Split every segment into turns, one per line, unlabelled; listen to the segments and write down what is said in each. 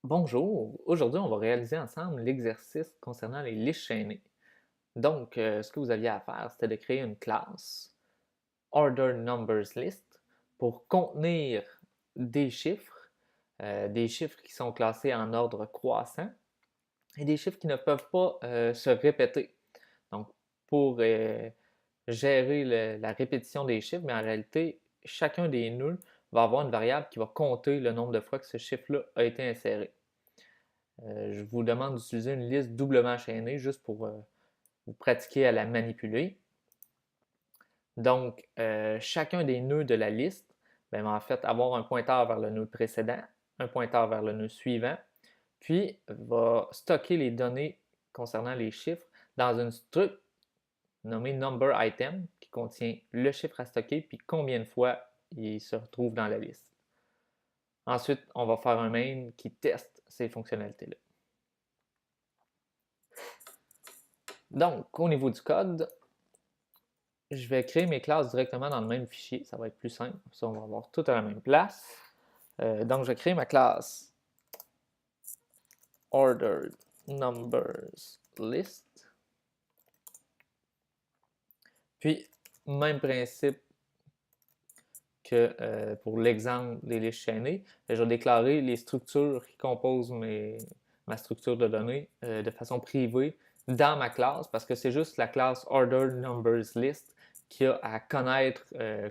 Bonjour, aujourd'hui on va réaliser ensemble l'exercice concernant les listes chaînées. Donc, ce que vous aviez à faire, c'était de créer une classe Order Numbers List pour contenir des chiffres qui sont classés en ordre croissant et des chiffres qui ne peuvent pas se répéter. Donc, pour gérer la répétition des chiffres, mais en réalité, chacun des nœuds va avoir une variable qui va compter le nombre de fois que ce chiffre-là a été inséré. Je vous demande d'utiliser une liste doublement chaînée juste pour vous pratiquer à la manipuler. Donc, chacun des nœuds de la liste va en fait avoir un pointeur vers le nœud précédent, un pointeur vers le nœud suivant, puis va stocker les données concernant les chiffres dans une struct nommée number item qui contient le chiffre à stocker puis combien de fois il se retrouve dans la liste. Ensuite, on va faire un main qui teste ces fonctionnalités-là. Donc, au niveau du code, je vais créer mes classes directement dans le même fichier. Ça va être plus simple. Ça, on va avoir tout à la même place. Donc, je vais créer ma classe Ordered Numbers List. Puis, même principe que pour l'exemple des listes chaînées, je vais déclarer les structures qui composent ma structure de données de façon privée dans ma classe parce que c'est juste la classe Ordered Numbers List qui a à connaître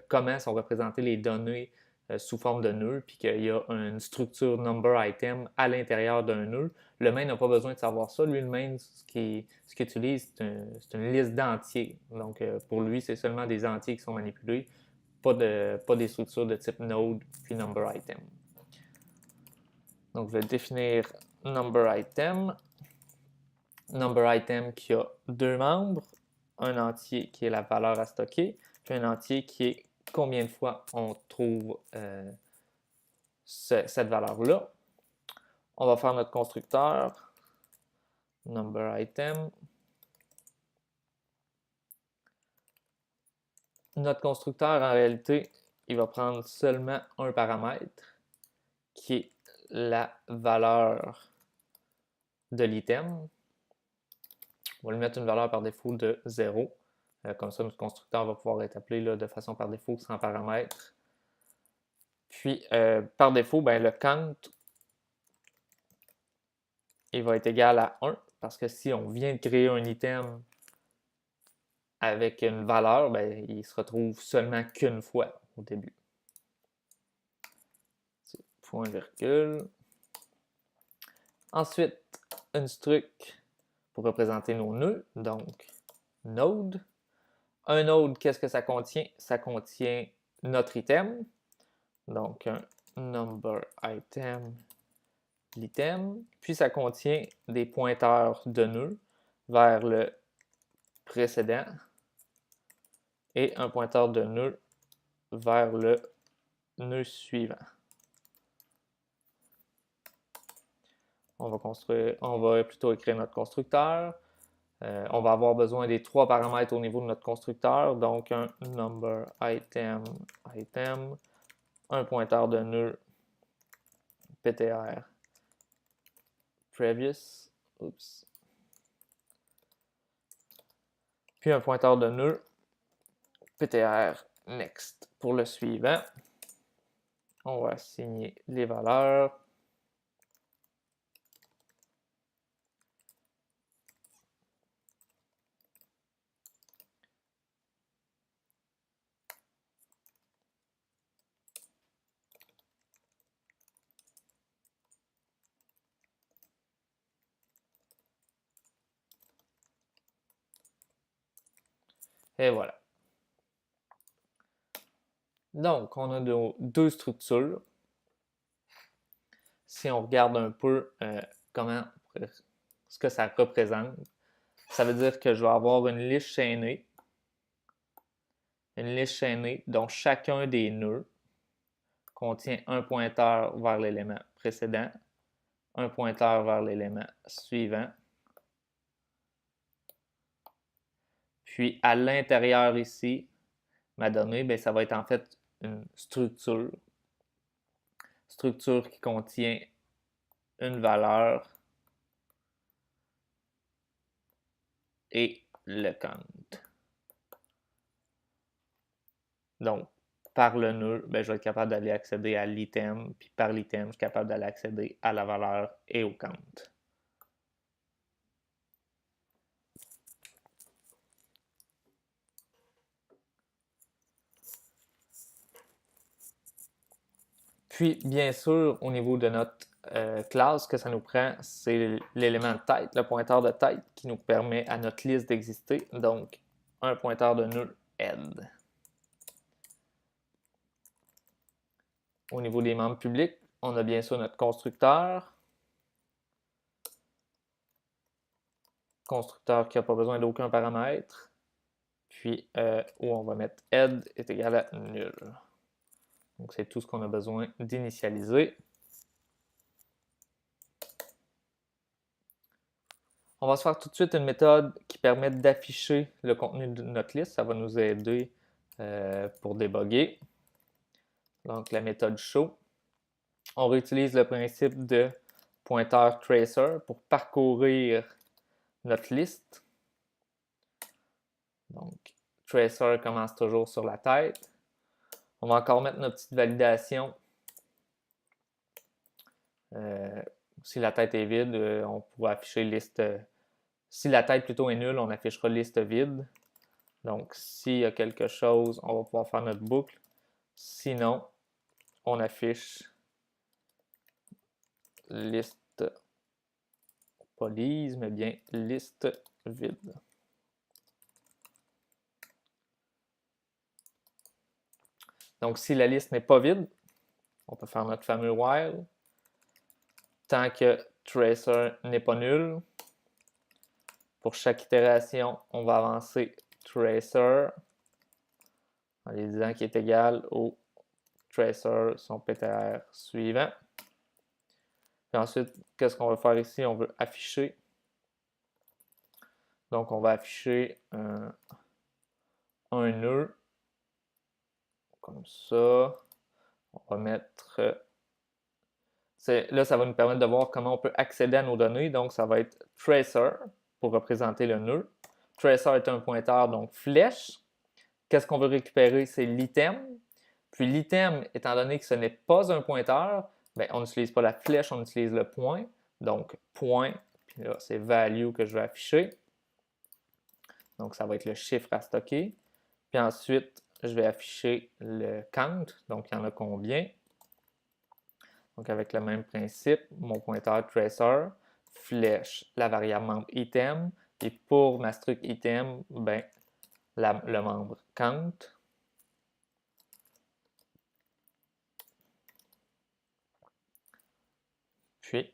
comment sont représentées les données sous forme de nœuds, puis qu'il y a une structure number item à l'intérieur d'un nœud. Le main n'a pas besoin de savoir ça. Lui, le main, ce qu'il utilise, c'est une liste d'entiers. Donc, pour lui, c'est seulement des entiers qui sont manipulés, pas des structures de type node puis number item. Donc, je vais définir number item. Number item qui a deux membres, un entier qui est la valeur à stocker, puis un entier qui est combien de fois on trouve cette valeur-là. On va faire notre constructeur, number item. Notre constructeur, en réalité, il va prendre seulement un paramètre qui est la valeur de l'item. On va lui mettre une valeur par défaut de 0. Comme ça, notre constructeur va pouvoir être appelé là, de façon par défaut sans paramètre. Puis, par défaut, ben, le count, il va être égal à 1, parce que si on vient de créer un item avec une valeur, ben, il se retrouve seulement qu'une fois au début. Point virgule. Ensuite, une struct pour représenter nos nœuds, donc node. Un node, qu'est-ce que ça contient? Ça contient notre item, donc un number item, l'item, puis ça contient des pointeurs de nœuds vers le précédent et un pointeur de nœud vers le nœud suivant. On va plutôt écrire notre constructeur. On va avoir besoin des trois paramètres au niveau de notre constructeur, donc un number item, un pointeur de nœud ptr previous, puis un pointeur de nœud ptr next. Pour le suivant, on va assigner les valeurs. Et voilà. Donc, on a deux structures. Si on regarde un peu ce que ça représente, ça veut dire que je vais avoir une liste chaînée dont chacun des nœuds contient un pointeur vers l'élément précédent, un pointeur vers l'élément suivant. Puis à l'intérieur ici, ma donnée, bien, ça va être en fait une structure qui contient une valeur et le count. Donc, par le nœud, ben, je vais être capable d'aller accéder à l'item, puis par l'item, je suis capable d'aller accéder à la valeur et au count. Puis, bien sûr, au niveau de notre classe, ce que ça nous prend, c'est l'élément de tête, le pointeur de tête qui nous permet à notre liste d'exister. Donc, un pointeur de nœud head. Au niveau des membres publics, on a bien sûr notre constructeur. Constructeur qui n'a pas besoin d'aucun paramètre. Puis, où on va mettre head est égal à nul. Donc, c'est tout ce qu'on a besoin d'initialiser. On va se faire tout de suite une méthode qui permet d'afficher le contenu de notre liste. Ça va nous aider pour débugger. Donc, la méthode show. On réutilise le principe de pointeur tracer pour parcourir notre liste. Donc, tracer commence toujours sur la tête. On va encore mettre notre petite validation. Si la tête est vide, on pourra afficher liste. Si la tête plutôt est nulle, on affichera liste vide. Donc, s'il y a quelque chose, on va pouvoir faire notre boucle. Sinon, on affiche liste, pas lise, mais bien liste vide. Donc, si la liste n'est pas vide, on peut faire notre fameux while. Tant que tracer n'est pas nul, pour chaque itération, on va avancer tracer en lui disant qu'il est égal au tracer, son PTR suivant. Puis ensuite, qu'est-ce qu'on va faire ici? On veut afficher. Donc, on va afficher un nœud. Comme ça. On va mettre... Là, ça va nous permettre de voir comment on peut accéder à nos données. Donc, ça va être tracer pour représenter le nœud. Tracer est un pointeur, donc flèche. Qu'est-ce qu'on veut récupérer? C'est l'item. Puis l'item, étant donné que ce n'est pas un pointeur, bien, on n'utilise pas la flèche, on utilise le point. Donc, point, puis là, c'est value que je vais afficher. Donc, ça va être le chiffre à stocker. Puis ensuite, je vais afficher le count. Donc, il y en a combien? Donc, avec le même principe, mon pointeur tracer, flèche, la variable membre item. Et pour ma struct item, ben, le membre count. Puis,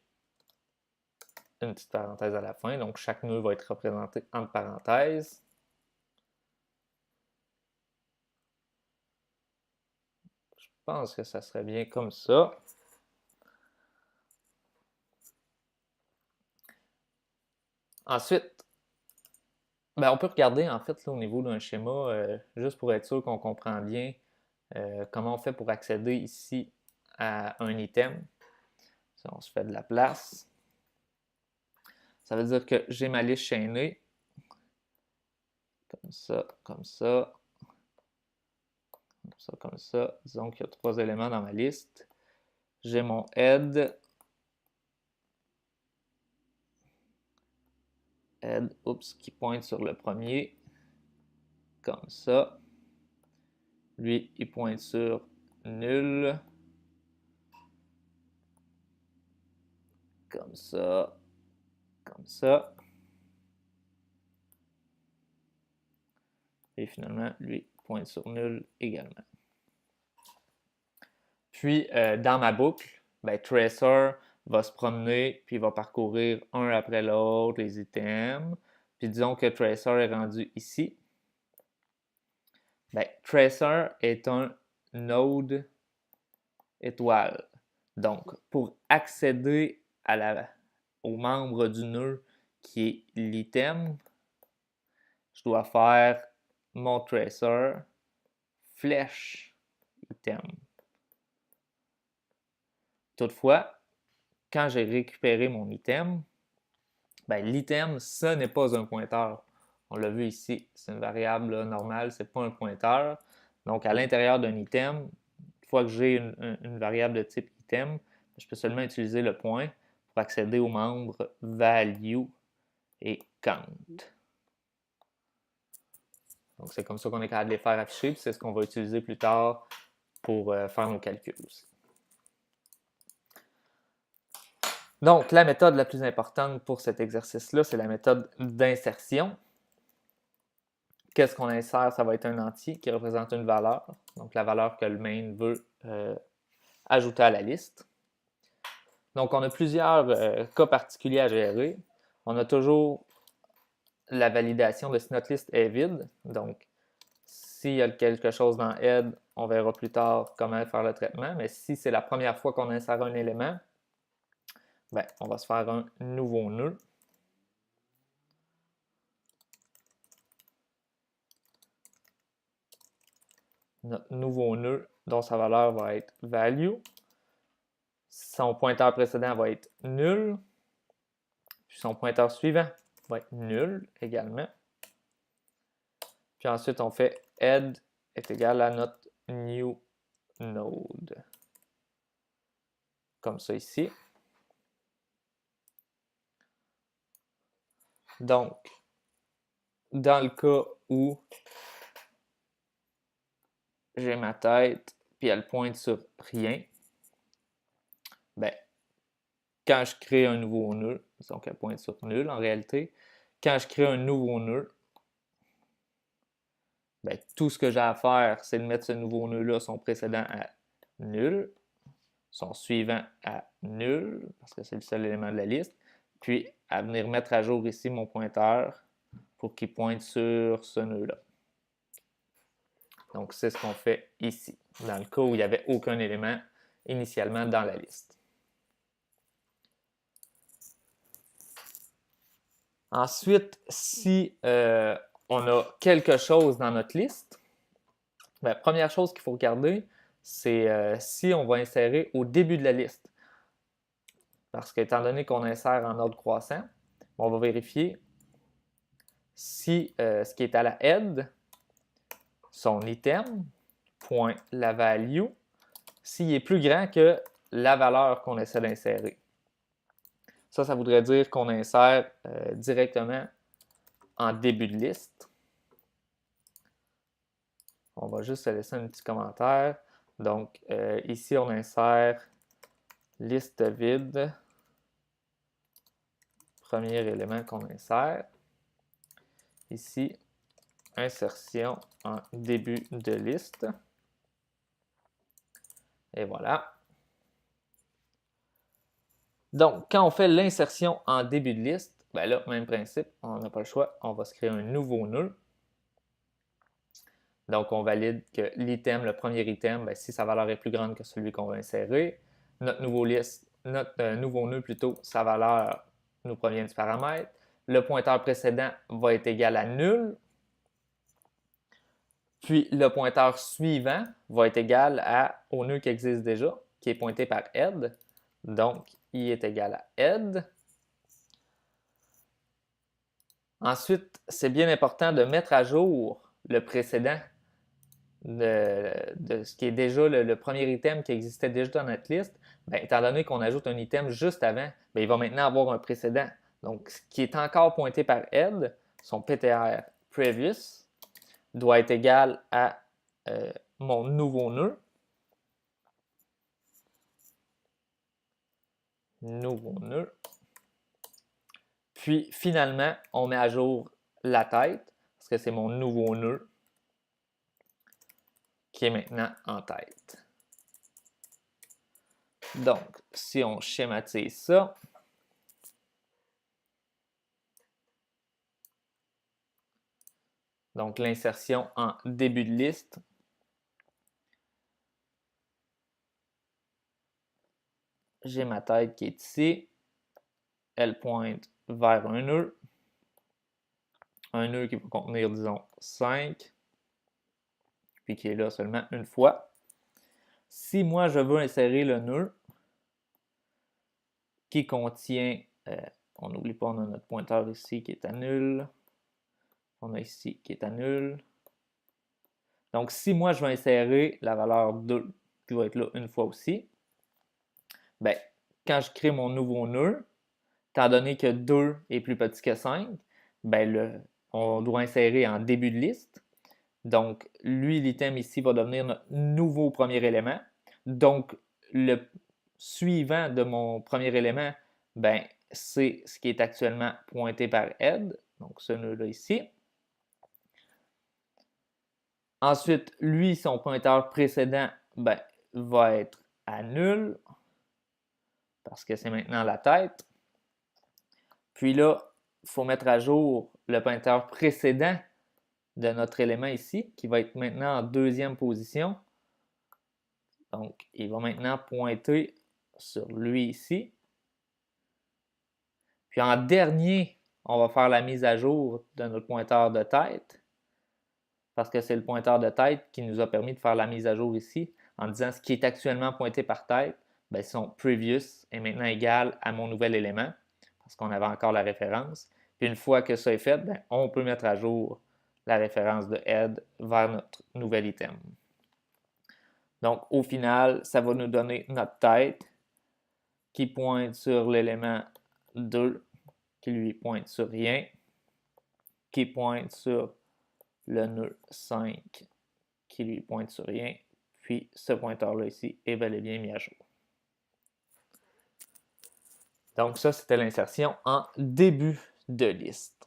une petite parenthèse à la fin. Donc, chaque nœud va être représenté entre parenthèses. Je pense que ça serait bien comme ça. Ensuite, ben, on peut regarder en fait là, au niveau d'un schéma, juste pour être sûr qu'on comprend bien comment on fait pour accéder ici à un item. Si on se fait de la place, ça veut dire que j'ai ma liste chaînée. Comme ça, comme ça. Comme ça, comme ça. Disons qu'il y a 3 éléments dans ma liste. J'ai mon head. Head, oups, qui pointe sur le premier. Comme ça. Lui, il pointe sur nul. Comme ça. Comme ça. Et finalement, lui pointe sur nul également. Puis, dans ma boucle, ben, tracer va se promener, puis il va parcourir un après l'autre les items. Puis disons que tracer est rendu ici. Ben, tracer est un node étoile. Donc, pour accéder au membre du nœud qui est l'item, je dois faire mon tracer flèche item. Toutefois, quand j'ai récupéré mon item, ben, l'item, ce n'est pas un pointeur. On l'a vu ici, c'est une variable là, normale, c'est pas un pointeur. Donc, à l'intérieur d'un item, une fois que j'ai une variable de type item, je peux seulement utiliser le point pour accéder aux membres value et count. Donc, c'est comme ça qu'on est capable de les faire afficher, puis c'est ce qu'on va utiliser plus tard pour faire nos calculs aussi. Donc, la méthode la plus importante pour cet exercice-là, c'est la méthode d'insertion. Qu'est-ce qu'on insère? Ça va être un entier qui représente une valeur, donc la valeur que le main veut ajouter à la liste. Donc, on a plusieurs cas particuliers à gérer. On a toujours la validation de si notre liste est vide. Donc, s'il y a quelque chose dans head, on verra plus tard comment faire le traitement. Mais si c'est la première fois qu'on insère un élément, ben, on va se faire un nouveau nœud. Notre nouveau nœud dont sa valeur va être value. Son pointeur précédent va être nul. Puis son pointeur suivant va être nul également. Puis ensuite, on fait head est égal à notre new node. Comme ça ici. Donc, dans le cas où j'ai ma tête puis elle pointe sur rien, ben, quand je crée un nouveau nœud, donc elle pointe sur nul en réalité, quand je crée un nouveau nœud, ben, tout ce que j'ai à faire, c'est de mettre ce nouveau nœud-là, son précédent à nul, son suivant à nul, parce que c'est le seul élément de la liste, puis à venir mettre à jour ici mon pointeur pour qu'il pointe sur ce nœud-là. Donc, c'est ce qu'on fait ici, dans le cas où il n'y avait aucun élément initialement dans la liste. Ensuite, si on a quelque chose dans notre liste, la première chose qu'il faut regarder, c'est si on va insérer au début de la liste. Parce qu'étant donné qu'on insère en ordre croissant, on va vérifier si ce qui est à la head, son item, point la value, s'il est plus grand que la valeur qu'on essaie d'insérer. Ça voudrait dire qu'on insère directement en début de liste. On va juste laisser un petit commentaire. Donc, ici, on insère liste vide. Premier élément qu'on insère. Ici, insertion en début de liste. Et voilà. Donc, quand on fait l'insertion en début de liste, ben là, même principe, on n'a pas le choix, on va se créer un nouveau nœud. Donc, on valide que l'item, le premier item, ben, si sa valeur est plus grande que celui qu'on va insérer, notre nouveau nœud, plutôt, sa valeur nous provient du paramètre. Le pointeur précédent va être égal à nul. Puis, le pointeur suivant va être égal au nœud qui existe déjà, qui est pointé par head. Donc, il est égal à head. Ensuite, c'est bien important de mettre à jour le précédent de ce qui est déjà le premier item qui existait déjà dans notre liste. Bien, étant donné qu'on ajoute un item juste avant, bien, il va maintenant avoir un précédent. Donc, ce qui est encore pointé par head, son PTR previous, doit être égal à mon nouveau nœud. Nouveau nœud. Puis, finalement, on met à jour la tête, parce que c'est mon nouveau nœud qui est maintenant en tête. Donc, si on schématise ça, donc l'insertion en début de liste, j'ai ma tête qui est ici, elle pointe vers un nœud qui va contenir, disons, 5, puis qui est là seulement une fois. Si moi je veux insérer le nœud qui contient, on n'oublie pas, on a notre pointeur ici qui est à nul. On a ici qui est à nul. Donc, si moi, je vais insérer la valeur 2, qui va être là une fois aussi, ben, quand je crée mon nouveau nœud, étant donné que 2 est plus petit que 5, ben on doit insérer en début de liste. Donc, lui, l'item ici va devenir notre nouveau premier élément. Donc, le suivant de mon premier élément, ben, c'est ce qui est actuellement pointé par head. Donc, ce nœud-là ici. Ensuite, lui, son pointeur précédent, ben, va être à nul parce que c'est maintenant la tête. Puis là, il faut mettre à jour le pointeur précédent de notre élément ici, qui va être maintenant en deuxième position. Donc, il va maintenant pointer sur lui ici. Puis en dernier, on va faire la mise à jour de notre pointeur de tête, parce que c'est le pointeur de tête qui nous a permis de faire la mise à jour ici, en disant ce qui est actuellement pointé par tête, bien, son previous est maintenant égal à mon nouvel élément, parce qu'on avait encore la référence. Puis une fois que ça est fait, bien, on peut mettre à jour la référence de head vers notre nouvel item. Donc, au final, ça va nous donner notre tête qui pointe sur l'élément 2, qui lui pointe sur rien, qui pointe sur le nœud 5, qui lui pointe sur rien, puis ce pointeur-là ici est bel et bien mis à jour. Donc ça, c'était l'insertion en début de liste.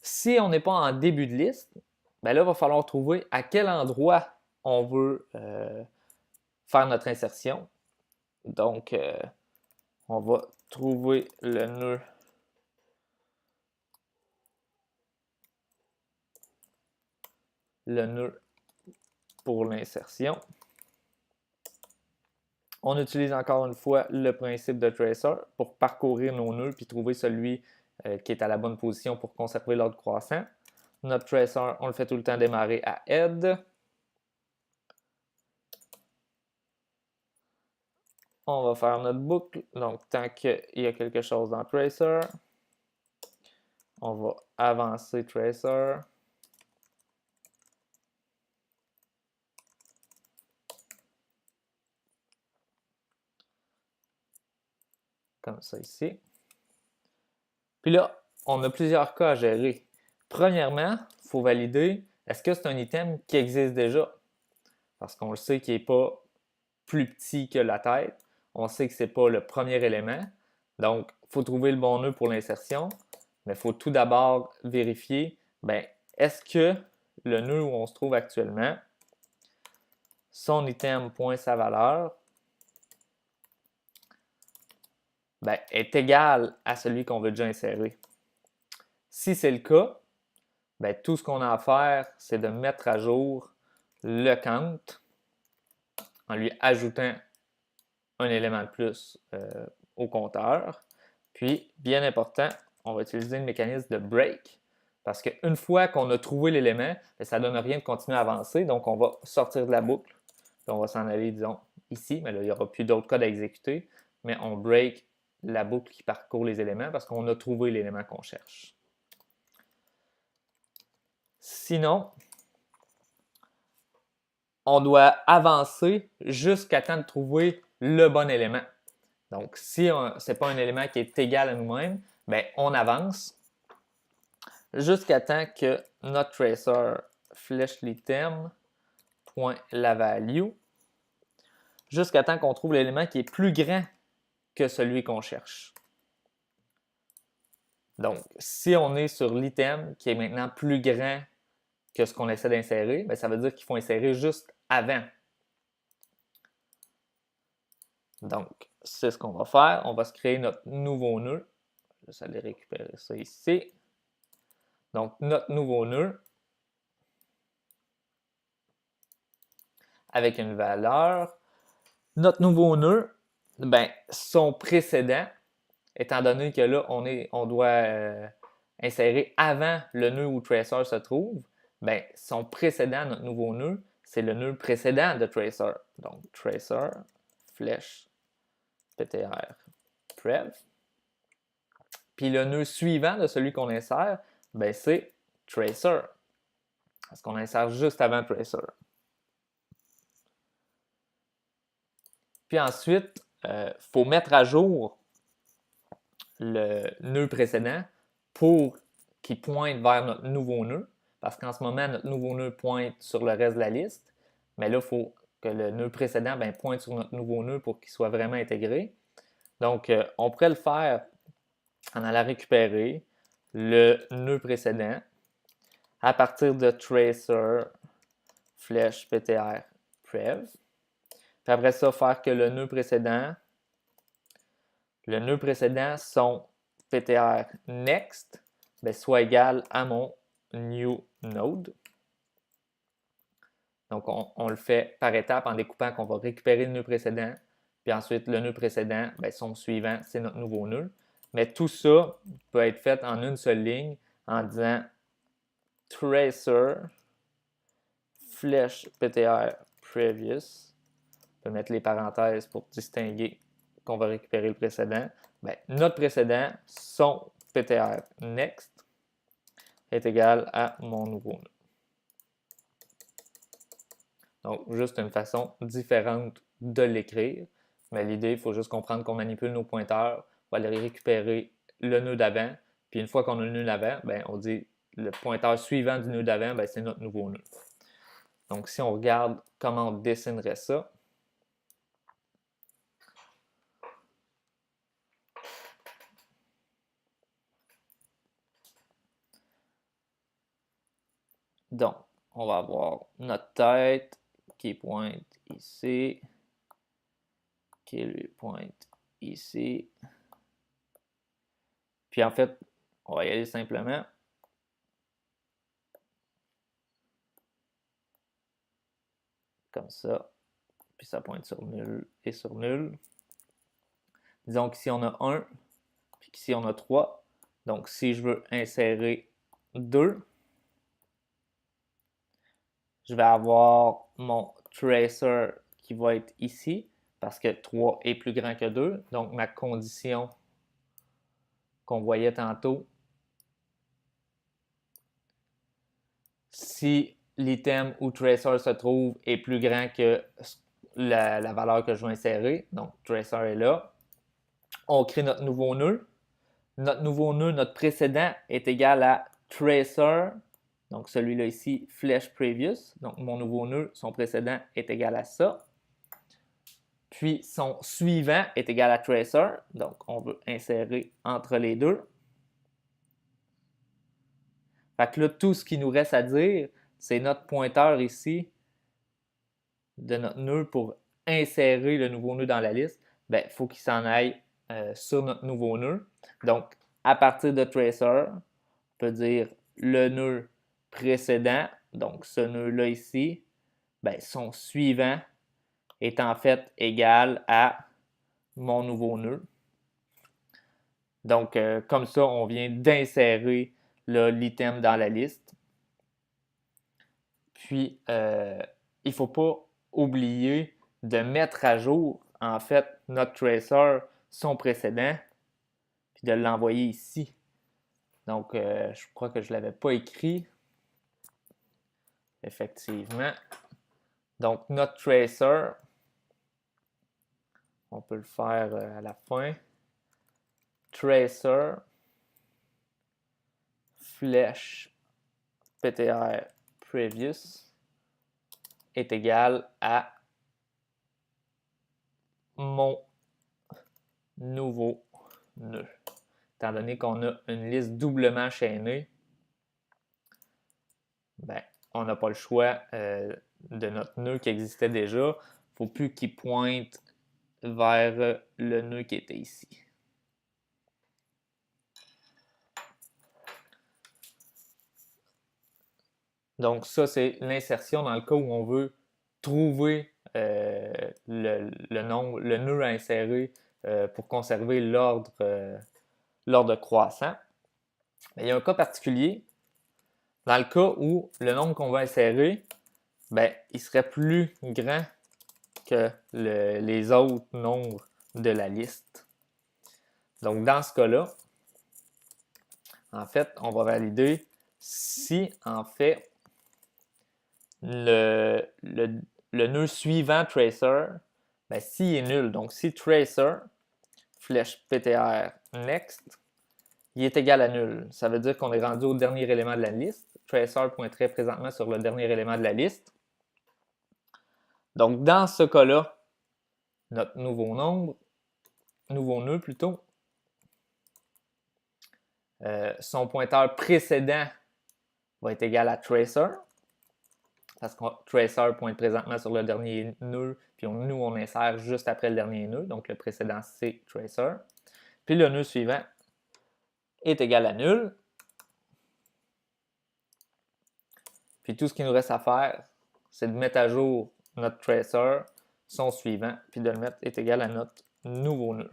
Si on n'est pas en début de liste, ben là, il va falloir trouver à quel endroit on veut faire notre insertion. Donc, on va trouver le nœud pour l'insertion. On utilise encore une fois le principe de tracer pour parcourir nos nœuds puis trouver celui qui est à la bonne position pour conserver l'ordre croissant. Notre tracer, on le fait tout le temps démarrer à head. On va faire notre boucle. Donc, tant qu'il y a quelque chose dans tracer, on va avancer tracer. Comme ça ici. Puis là, on a plusieurs cas à gérer. Premièrement, il faut valider, est-ce que c'est un item qui existe déjà? Parce qu'on le sait qu'il n'est pas plus petit que la tête. On sait que ce n'est pas le premier élément. Donc, il faut trouver le bon nœud pour l'insertion. Mais il faut tout d'abord vérifier, ben, est-ce que le nœud où on se trouve actuellement, son item point sa valeur, ben, est égal à celui qu'on veut déjà insérer. Si c'est le cas, ben, tout ce qu'on a à faire, c'est de mettre à jour le count en lui ajoutant un élément de plus au compteur. Puis, bien important, on va utiliser le mécanisme de break parce qu'une fois qu'on a trouvé l'élément, ça ne donne rien de continuer à avancer. Donc, on va sortir de la boucle. Puis on va s'en aller, disons, ici. Mais là, il n'y aura plus d'autres codes à exécuter. Mais on break la boucle qui parcourt les éléments parce qu'on a trouvé l'élément qu'on cherche. Sinon, on doit avancer jusqu'à temps de trouver le bon élément. Donc, si ce n'est pas un élément qui est égal à nous-mêmes, ben, on avance jusqu'à temps que notre tracer flèche l'item, point la value, jusqu'à temps qu'on trouve l'élément qui est plus grand que celui qu'on cherche. Donc, si on est sur l'item qui est maintenant plus grand que ce qu'on essaie d'insérer, ben, ça veut dire qu'il faut insérer juste avant. Donc, c'est ce qu'on va faire. On va se créer notre nouveau nœud. Je vais juste aller récupérer ça ici. Donc, notre nouveau nœud avec une valeur. Notre nouveau nœud, ben, son précédent, étant donné que là, on doit insérer avant le nœud où tracer se trouve, ben, son précédent, notre nouveau nœud, c'est le nœud précédent de tracer. Donc, tracer, flèche, ptr prev. Puis le nœud suivant de celui qu'on insère, ben c'est tracer. Parce qu'on insère juste avant tracer. Puis ensuite, il faut mettre à jour le nœud précédent pour qu'il pointe vers notre nouveau nœud. Parce qu'en ce moment, notre nouveau nœud pointe sur le reste de la liste. Mais là, il faut que le nœud précédent pointe sur notre nouveau nœud pour qu'il soit vraiment intégré. Donc, on pourrait le faire en allant récupérer le nœud précédent à partir de tracer flèche ptr prev. Puis après ça, faire que le nœud précédent son ptr next soit égal à mon new node. Donc, on le fait par étapes en découpant qu'on va récupérer le nœud précédent, puis ensuite le nœud précédent, son suivant, c'est notre nouveau nœud. Mais tout ça peut être fait en une seule ligne en disant tracer flèche ptr previous. On peut mettre les parenthèses pour distinguer qu'on va récupérer le précédent. Notre précédent, son ptr next, est égal à mon nouveau nœud. Donc, juste une façon différente de l'écrire. Mais l'idée, il faut juste comprendre qu'on manipule nos pointeurs, on va aller récupérer le nœud d'avant. Puis une fois qu'on a le nœud d'avant, on dit le pointeur suivant du nœud d'avant, c'est notre nouveau nœud. Donc, si on regarde comment on dessinerait ça, donc, on va avoir notre tête qui pointe ici, qui lui pointe ici. Puis en fait, on va y aller simplement. Comme ça. Puis ça pointe sur nul et sur nul. Disons qu'ici on a 1, puis qu'ici on a 3. Donc si je veux insérer 2, je vais avoir mon tracer qui va être ici, parce que 3 est plus grand que 2. Donc ma condition qu'on voyait tantôt, si l'item où tracer se trouve est plus grand que la valeur que je veux insérer, donc tracer est là, on crée notre nouveau nœud. Notre nouveau nœud, notre précédent, est égal à tracer, donc celui-là ici, flèche previous. Donc mon nouveau nœud, son précédent est égal à ça. Puis son suivant est égal à tracer, donc on veut insérer entre les deux. Fait que là, tout ce qui nous reste à dire, c'est notre pointeur ici de notre nœud pour insérer le nouveau nœud dans la liste. Il faut qu'il s'en aille sur notre nouveau nœud. Donc, à partir de tracer, on peut dire le nœud précédent, donc ce nœud-là ici, son suivant est en fait égal à mon nouveau nœud. Donc, comme ça, on vient d'insérer l'item dans la liste. Puis, il ne faut pas oublier de mettre à jour, en fait, notre tracer, son précédent, puis de l'envoyer ici. Donc, je crois que je ne l'avais pas écrit. Effectivement. Donc, notre tracer, on peut le faire à la fin. Tracer, flèche, ptr previous est égal à mon nouveau nœud. Étant donné qu'on a une liste doublement chaînée, on n'a pas le choix de notre nœud qui existait déjà. Il ne faut plus qu'il pointe vers le nœud qui était ici. Donc ça, c'est l'insertion dans le cas où on veut trouver le nœud à insérer pour conserver l'ordre croissant. Mais il y a un cas particulier. Dans le cas où le nombre qu'on va insérer, il serait plus grand que les autres nombres de la liste. Donc, dans ce cas-là, en fait, on va valider si, en fait, le nœud suivant tracer, ben, s'il est nul, donc si tracer, flèche ptr next, il est égal à nul. Ça veut dire qu'on est rendu au dernier élément de la liste. Tracer pointerait présentement sur le dernier élément de la liste. Donc, dans ce cas-là, notre nouveau nœud plutôt, son pointeur précédent va être égal à tracer, parce que tracer pointe présentement sur le dernier nœud, puis nous, on insère juste après le dernier nœud, donc le précédent, c'est tracer. Puis le nœud suivant est égal à nul. Puis tout ce qu'il nous reste à faire, c'est de mettre à jour notre tracer, son suivant, puis de le mettre est égal à notre nouveau nœud.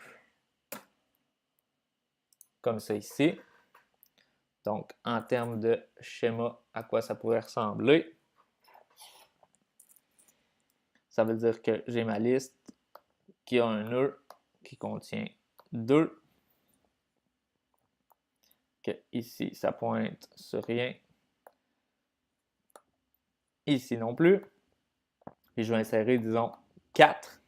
Comme ça ici. Donc, en termes de schéma, à quoi ça pourrait ressembler? Ça veut dire que j'ai ma liste qui a un nœud qui contient 2. Que ici, ça pointe sur rien. Ici non plus. Puis je vais insérer, disons, 4.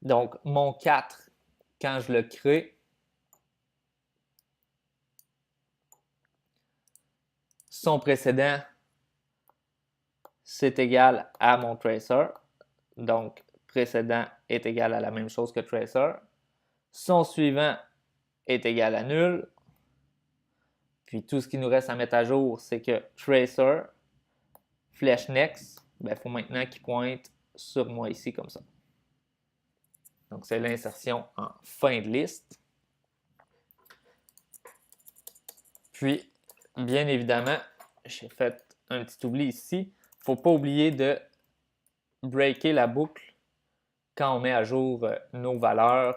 Donc, mon 4, quand je le crée, son précédent, c'est égal à mon tracer. Donc, précédent est égal à la même chose que tracer. Son suivant est égal à nul. Puis tout ce qui nous reste à mettre à jour, c'est que tracer, flèche next, il faut maintenant qu'il pointe sur moi ici comme ça. Donc, c'est l'insertion en fin de liste. Puis, bien évidemment, j'ai fait un petit oubli ici. Il ne faut pas oublier de breaker la boucle quand on met à jour nos valeurs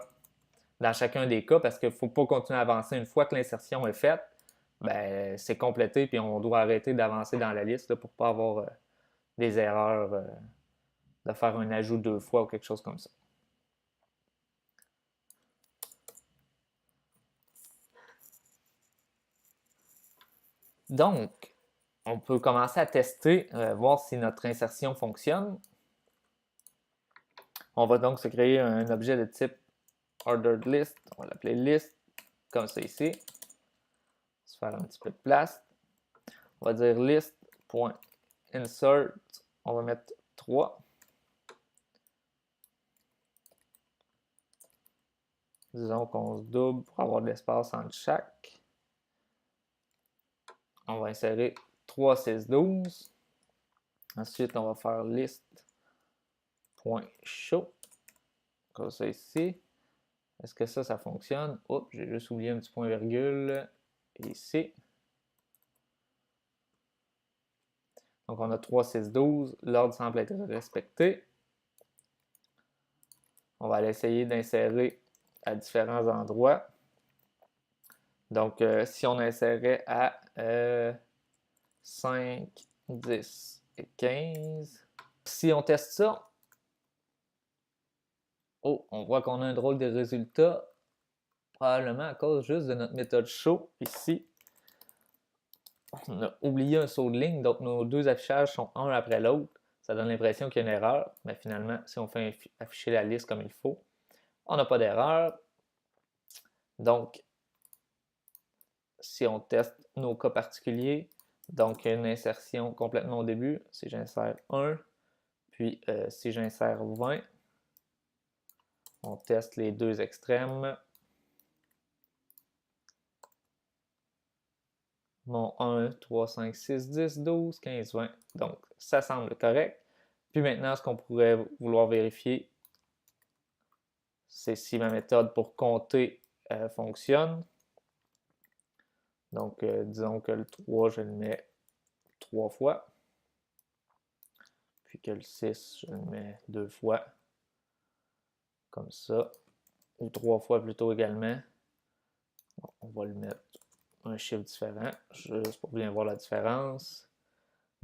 dans chacun des cas, parce qu'il ne faut pas continuer à avancer. Une fois que l'insertion est faite, ben, c'est complété, puis on doit arrêter d'avancer dans la liste là, pour ne pas avoir des erreurs de faire un ajout 2 fois ou quelque chose comme ça. Donc, on peut commencer à tester, voir si notre insertion fonctionne. On va donc se créer un objet de type ordered list. On va l'appeler list, comme ça ici. Se faire un petit peu de place. On va dire list.insert. On va mettre 3. Disons qu'on se double pour avoir de l'espace entre chaque. On va insérer 3, 6, 12. Ensuite, on va faire list.show. Comme ça ici. Est-ce que ça fonctionne? Oups, j'ai juste oublié un petit point virgule ici. Donc, on a 3, 6, 12. L'ordre semble être respecté. On va aller essayer d'insérer à différents endroits. Donc, si on insérait à 5, 10 et 15. Si on teste ça, on voit qu'on a un drôle de résultat, probablement à cause juste de notre méthode show ici. On a oublié un saut de ligne, donc nos deux affichages sont un après l'autre. Ça donne l'impression qu'il y a une erreur, mais finalement, si on fait afficher la liste comme il faut, on n'a pas d'erreur. Donc, si on teste nos cas particuliers, donc une insertion complètement au début, si j'insère 1, puis si j'insère 20, on teste les deux extrêmes. Mon 1, 3, 5, 6, 10, 12, 15, 20. Donc, ça semble correct. Puis maintenant, ce qu'on pourrait vouloir vérifier, c'est si ma méthode pour compter fonctionne. Donc, disons que le 3, je le mets 3 fois. Puis que le 6, je le mets 2 fois. Comme ça. Ou 3 fois plutôt également. Bon, on va le mettre un chiffre différent, juste pour bien voir la différence.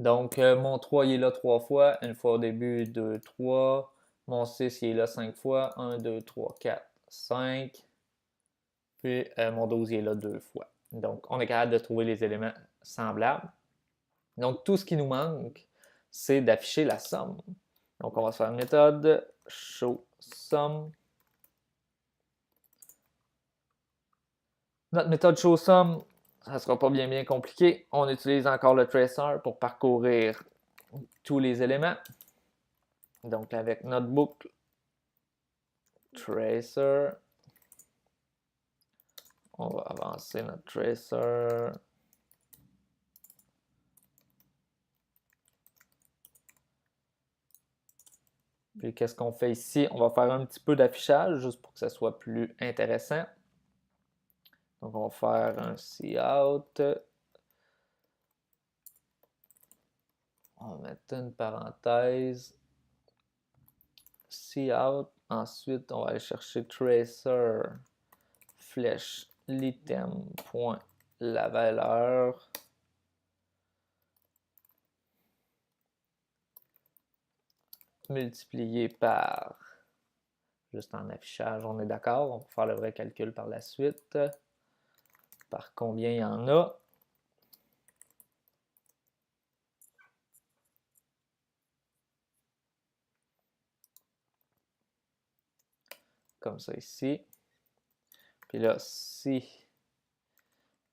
Donc, mon 3, il est là 3 fois. Une fois au début, 2, 3. Mon 6, il est là 5 fois. 1, 2, 3, 4, 5. Puis mon 12, il est là 2 fois. Donc, on est capable de trouver les éléments semblables. Donc, tout ce qui nous manque, c'est d'afficher la somme. Donc, on va se faire une méthode showSum. Notre méthode showSum, ça ne sera pas bien compliqué. On utilise encore le tracer pour parcourir tous les éléments. Donc, avec notre boucle tracer, on va avancer notre tracer. Puis, qu'est-ce qu'on fait ici? On va faire un petit peu d'affichage, juste pour que ça soit plus intéressant. Donc, on va faire un cout. On va mettre une parenthèse. Cout. Ensuite, on va aller chercher tracer flèche l'item point la valeur. Multiplié par, juste en affichage, on est d'accord, on va faire le vrai calcul par la suite, par combien il y en a. Comme ça ici. Puis là, si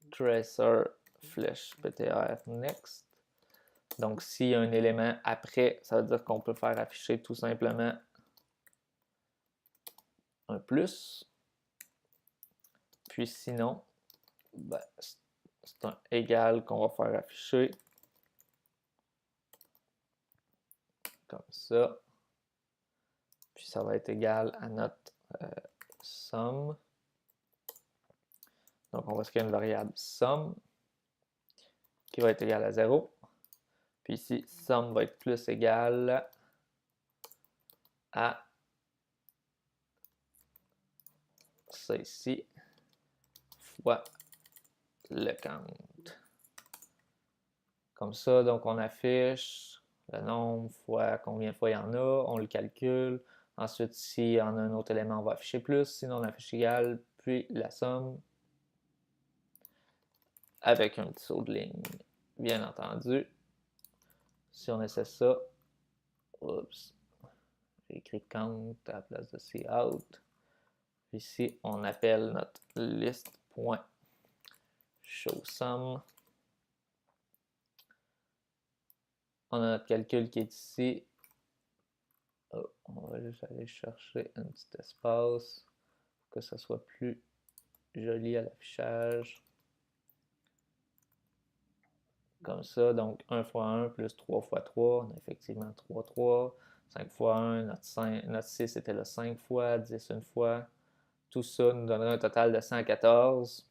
tracer flèche ptr next. Donc, s'il y a un élément après, ça veut dire qu'on peut faire afficher tout simplement un plus. Puis sinon, ben, c'est un égal qu'on va faire afficher. Comme ça. Puis ça va être égal à notre somme. Donc, on va se créer une variable somme qui va être égale à 0. Puis ici, somme va être plus égal à ça ici fois le count. Comme ça, donc on affiche le nombre fois combien de fois il y en a, on le calcule. Ensuite, s'il y en a un autre élément, on va afficher plus, sinon on affiche égal, puis la somme avec un petit saut de ligne, bien entendu. Si on essaie ça, oups, j'ai écrit count à la place de cout. Ici, on appelle notre list.showSum. On a notre calcul qui est ici. Oh, on va juste aller chercher un petit espace pour que ça soit plus joli à l'affichage. Comme ça, donc 1 fois 1 plus 3 fois 3, on a effectivement 3, 3. 5 fois 1, notre 6 était là 5 fois, 10 une fois. Tout ça nous donnerait un total de 114.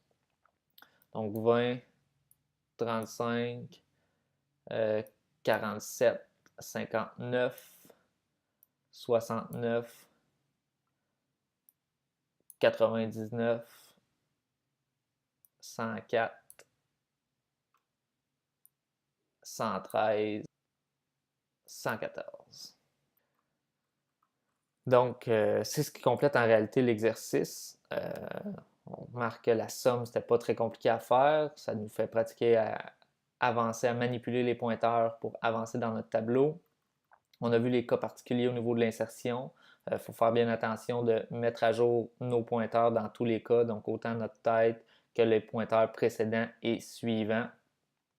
Donc 20, 35, 47, 59, 69, 99, 104, 113, 114. Donc, c'est ce qui complète en réalité l'exercice. On remarque que la somme, c'était pas très compliqué à faire. Ça nous fait pratiquer à avancer, à manipuler les pointeurs pour avancer dans notre tableau. On a vu les cas particuliers au niveau de l'insertion. Il faut faire bien attention de mettre à jour nos pointeurs dans tous les cas, donc autant notre tête que les pointeurs précédents et suivants.